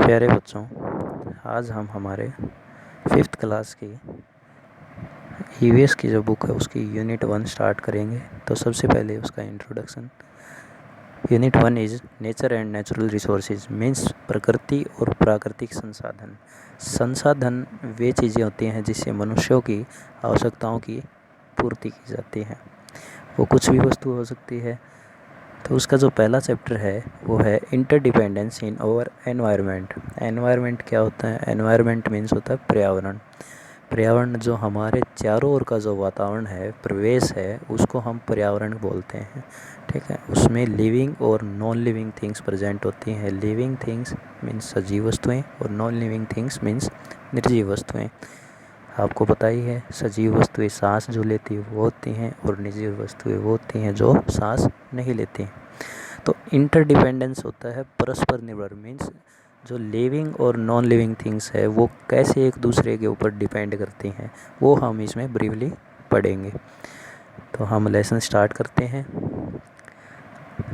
प्यारे बच्चों, आज हम हमारे 5th क्लास की ईवीएस की जो बुक है उसकी यूनिट 1 स्टार्ट करेंगे। तो सबसे पहले उसका introduction. Unit 1 is nature and natural resources, means प्रकृति और प्राकृतिक संसाधन। संसाधन वे चीज़ें होती हैं जिससे मनुष्यों की आवश्यकताओं की पूर्ति की जाती है। वो कुछ भी वस्तु हो सकती है। तो उसका जो पहला चैप्टर है वो है इंटरडिपेंडेंस इन ओवर एनवायरनमेंट। एनवायरनमेंट क्या होता है? एनवायरनमेंट मीन्स होता है पर्यावरण। पर्यावरण जो हमारे चारों ओर का जो वातावरण है, परिवेश है, उसको हम पर्यावरण बोलते हैं। ठीक है, उसमें लिविंग और नॉन लिविंग थिंग्स प्रेजेंट होती हैं। लिविंग थिंग्स मीन्स सजीव वस्तुएं और नॉन लिविंग थिंग्स मीन्स निर्जीव वस्तुएं। आपको पता ही है, सजीव वस्तुएं सांस जो लेती है वो होती हैं और निर्जीव वस्तुएं वो होती हैं जो सांस नहीं लेती हैं। तो इंटरडिपेंडेंस होता है परस्पर निर्भर, मीन्स जो लिविंग और नॉन लिविंग थिंग्स है वो कैसे एक दूसरे के ऊपर डिपेंड करती हैं, वो हम इसमें ब्रीफली पढ़ेंगे। तो हम लेसन स्टार्ट करते हैं।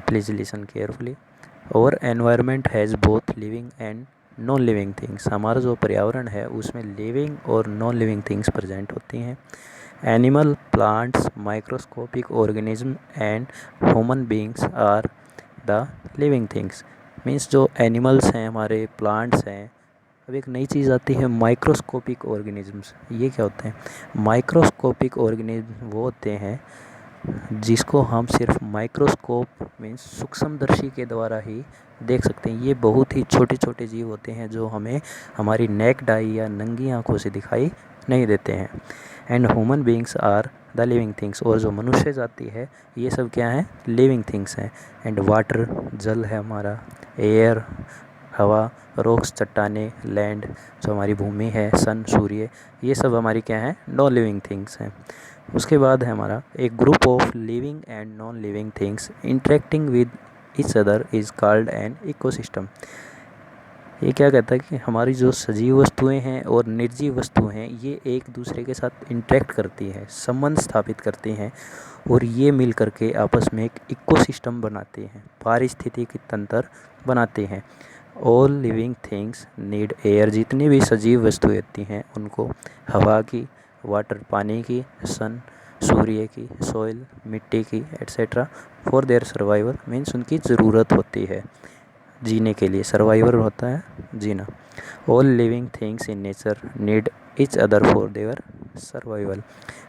Please listen carefully. और environment has both living and non living things. हमारा जो पर्यावरण है उसमें लिविंग और नॉन लिविंग थिंग्स प्रेजेंट होती हैं। Animal, plants, microscopic organism and human beings are the living things. Means जो एनिमल्स हैं, हमारे प्लांट्स हैं। अब एक नई चीज़ आती है माइक्रोस्कोपिक ऑर्गेनिजम्स। ये क्या होते हैं? माइक्रोस्कोपिक ऑर्गेनिज्म वो होते हैं जिसको हम सिर्फ माइक्रोस्कोप मीन्स सूक्ष्मदर्शी के द्वारा ही देख सकते हैं। ये बहुत ही छोटे छोटे जीव होते हैं जो हमें हमारी नेक्ड आई या नंगी आंखों से दिखाई नहीं देते हैं। And human beings are the living things. और जो मनुष्य जाति है ये सब क्या है? लिविंग थिंग्स हैं। एंड वाटर, जल है हमारा, एयर, हवा, रॉक्स, चट्टाने, लैंड जो हमारी भूमि है, सन, सूर्य, ये सब हमारी क्या है? नॉन लिविंग थिंग्स हैं। उसके बाद है हमारा एक group of living and non living things interacting with each other is called an ecosystem. ये क्या कहता है कि हमारी जो सजीव वस्तुएं हैं और निर्जीव वस्तुएं हैं ये एक दूसरे के साथ इंटरेक्ट करती हैं, संबंध स्थापित करती हैं और ये मिल करके आपस में एक इकोसिस्टम बनाती हैं, पारिस्थितिकी तंत्र बनाते हैं। All living things need air. जितनी भी सजीव वस्तुएं होती हैं उनको हवा की, वाटर पानी की, सन सूर्य की, सॉइल मिट्टी की etcetera for their survival means उनकी ज़रूरत होती है जीने के लिए। सर्वाइवल होता है जीना। All living things in nature need each other for their survival.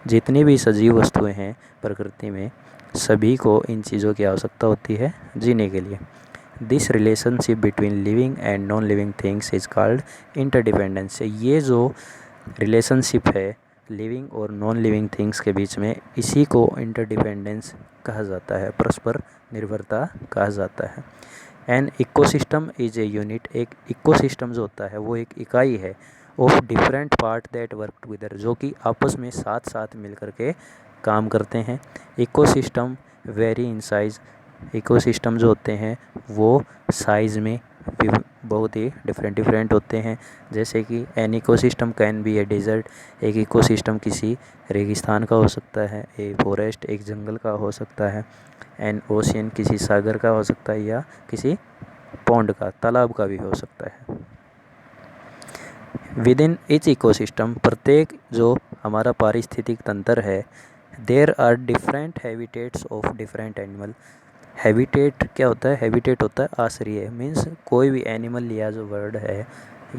जितनी भी सजीव वस्तुएं हैं प्रकृति में सभी को इन चीज़ों की आवश्यकता होती है जीने के लिए। This relationship between living and non living things is called interdependence. ये जो रिलेशनशिप है लिविंग और नॉन लिविंग थिंग्स के बीच में, इसी को इंटरडिपेंडेंस कहा जाता है, परस्पर निर्भरता कहा जाता है। An ecosystem is a unit. एक इकोसिस्टम जो होता है वो एक इकाई है of different part that work together, जो कि आपस में साथ साथ मिल करके काम करते हैं। Ecosystem very in size. Ecosystem जो होते हैं वो साइज़ में बहुत ही डिफरेंट होते हैं। जैसे कि an ecosystem can be a desert. एक इकोसिस्टम किसी रेगिस्तान का हो सकता है, ए फॉरेस्ट एक जंगल का हो सकता है, एन ओशियन किसी सागर का हो सकता है या किसी पॉन्ड का, तालाब का भी हो सकता है। विद इन ईच इकोसिस्टम, प्रत्येक जो हमारा पारिस्थितिक तंत्र है, there are different habitats of different animal. Habitat क्या होता है? हैबिटेट होता है आश्रय। मीन्स कोई भी एनिमल या जो वर्ड है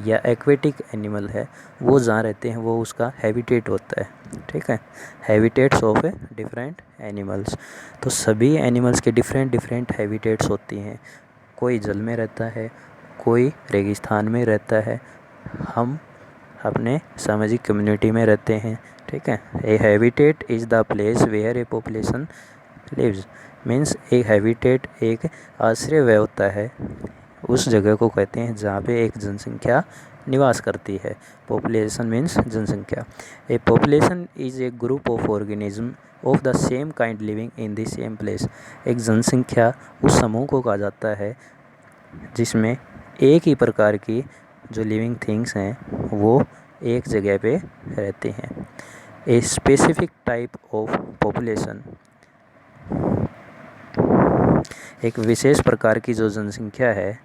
या एक्वेटिक एनिमल है वो जहाँ रहते हैं वो उसका हैबिटेट होता है। ठीक है, हैबिटेट्स ऑफ डिफरेंट एनिमल्स। तो सभी एनिमल्स के डिफरेंट हैबिटेट्स होती हैं। कोई जल में रहता है, कोई रेगिस्तान में रहता है, हम अपने सामाजिक कम्युनिटी में रहते हैं। ठीक है, a habitat is the place where a population lives. Means एक हैबिटेट एक आश्रय वह होता है, उस जगह को कहते हैं जहाँ पे एक जनसंख्या निवास करती है। पॉपुलेशन मीन्स जनसंख्या। ए population is a group of organism of the same kind living in the same place. एक जनसंख्या उस समूह को कहा जाता है जिसमें एक ही प्रकार की जो लिविंग थिंग्स हैं वो एक जगह पे रहते हैं। A specific type of population, एक विशेष प्रकार की जो जनसंख्या है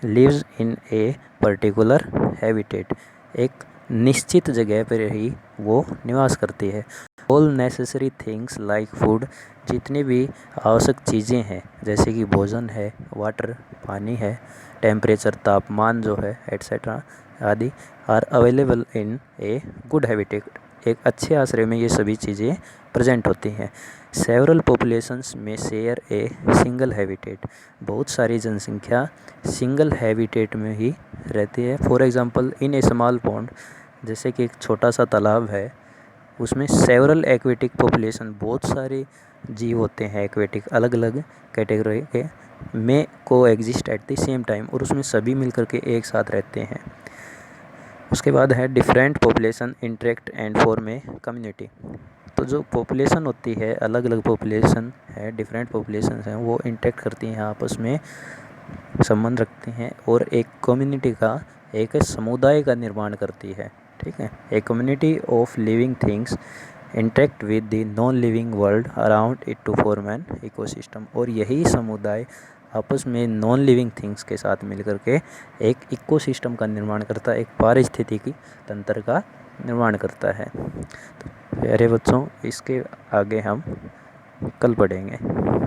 lives in a particular habitat, एक निश्चित जगह पर ही वो निवास करती है। All necessary things like food, जितनी भी आवश्यक चीज़ें हैं जैसे कि भोजन है, वाटर पानी है, टेम्परेचर तापमान जो है एट्सेट्रा आदि, are available in a good habitat, एक अच्छे आश्रय में ये सभी चीज़ें प्रेजेंट होती हैं। सेवरल पॉपुलेशंस में शेयर ए सिंगल हैबिटेट, बहुत सारी जनसंख्या सिंगल हैबिटेट में ही रहती है। For example in A small pond, जैसे कि एक छोटा सा तालाब है, उसमें सेवरल एक्वेटिक पॉपुलेशन, बहुत सारे जीव होते हैं एक्वेटिक अलग अलग कैटेगरी के, में को exist at the same time, और उसमें सभी मिलकर के एक साथ रहते हैं। उसके बाद है different population interact and form a community, तो जो पॉपुलेशन होती है अलग अलग पॉपुलेशन है, डिफरेंट पॉपुलेशन हैं, वो इंटरेक्ट करती हैं, आपस में संबंध रखती हैं और एक कम्युनिटी का, एक समुदाय का निर्माण करती है। ठीक है, a community of living things interact with the non living world around it to form an ecosystem, और यही समुदाय आपस में नॉन लिविंग थिंग्स के साथ मिलकर के एक इकोसिस्टम का निर्माण करता है, एक पारिस्थितिकी तंत्र का निर्माण करता है। तो प्यारे बच्चों, इसके आगे हम कल पढ़ेंगे।